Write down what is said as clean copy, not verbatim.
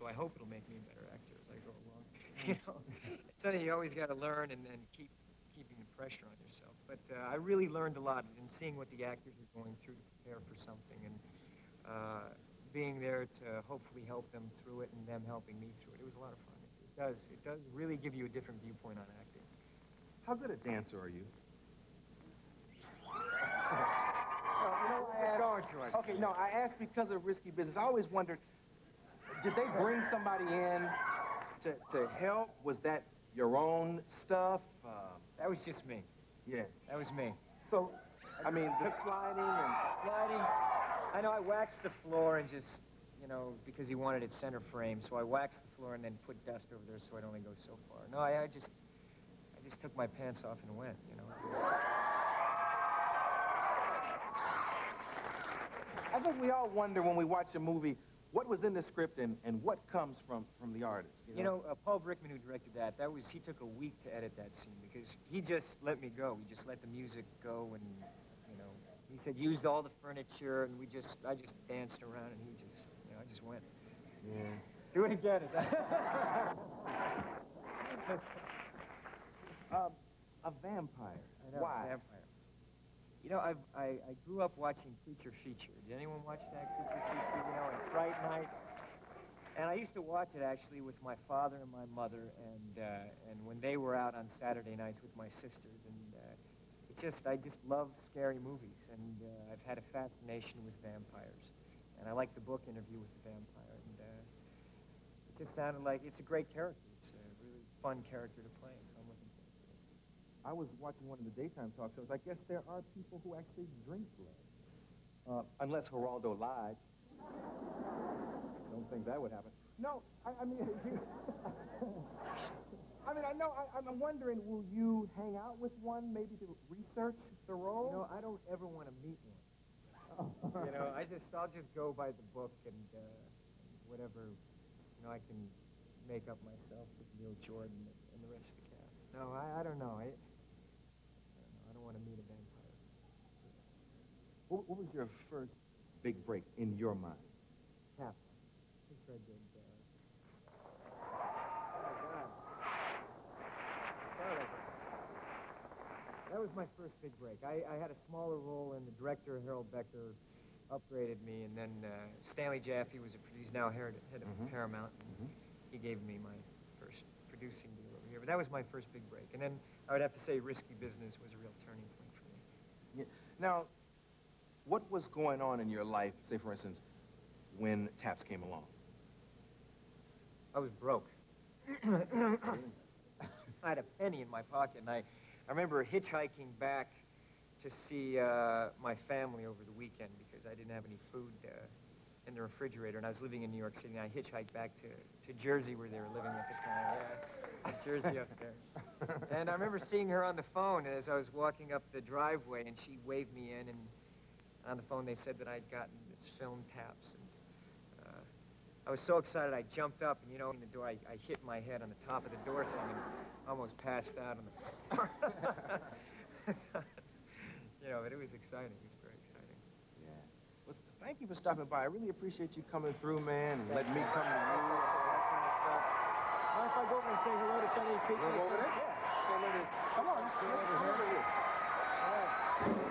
so I hope it'll make me a better actor as I go along. You know, it's something you always got to learn and keeping the pressure on yourself. But I really learned a lot in seeing what the actors are going through to prepare for something, and being there to hopefully help them through it and them helping me through it. It was a lot of fun. It does really give you a different viewpoint on acting. How good a dancer are you? Okay, no, I asked because of risky business. I always wondered, did they bring somebody in to help? Was that your own stuff? That was just me. Yeah. That was me. So, I mean, the sliding and... Sliding. I know I waxed the floor and just, you know, because he wanted it center frame, so I waxed the floor and then put dust over there so it only goes so far. No, I just took my pants off and went, you know. I think we all wonder when we watch a movie, what was in the script and what comes from the artist. You know, Paul Brickman, who directed that, he took a week to edit that scene because he just let me go. He just let the music go and, you know, he said used all the furniture and I just danced around and he just, you know, I just went. Yeah. Do it again. A vampire. I know, Why? a vampire. You know, I grew up watching Creature Feature. Did anyone watch that Creature Feature, you know, and Fright Night? And I used to watch it, actually, with my father and my mother, and when they were out on Saturday nights with my sisters. And I just love scary movies, and I've had a fascination with vampires. And I like the book Interview with the Vampire, and it just sounded like it's a great character. It's a really fun character to play, so I'm looking forward to it. I was watching one of the daytime talk shows. I guess there are people who actually drink blood. Unless Geraldo lied. Don't think that would happen. No, I mean, I'm wondering, will you hang out with one, maybe to research the role? You know, I don't ever want to meet one. You know, I'll just go by the book and whatever, you know, I can make up myself with Neil Jordan and the rest of the cast. No, I don't know. I don't want to meet a vampire. What was your first big break in your mind? Tap. I think I did. That was my first big break. I had a smaller role, and the director, Harold Becker, upgraded me, and then Stanley Jaffe he's now head of Paramount, and he gave me my first producing deal over here. But that was my first big break. And then I would have to say Risky Business was a real turning point for me. Yeah. Now, what was going on in your life, say, for instance, when Taps came along? I was broke. I had a penny in my pocket, and I remember hitchhiking back to see my family over the weekend because I didn't have any food in the refrigerator, and I was living in New York City, and I hitchhiked back to Jersey where they were living at the time. Yeah, Jersey up there. And I remember seeing her on the phone as I was walking up the driveway, and she waved me in, and on the phone they said that I'd gotten this film Taps. And, I was so excited, I jumped up, and, you know, in the door, I hit my head on the top of the door sill and almost passed out on the floor. You know, but it was exciting. It was very exciting. Yeah. Well, thank you for stopping by. I really appreciate you coming through, man, and letting me come to you. Mind if I go over and say hello to some of these people? Over there? Yeah. Come on. Over here. All right.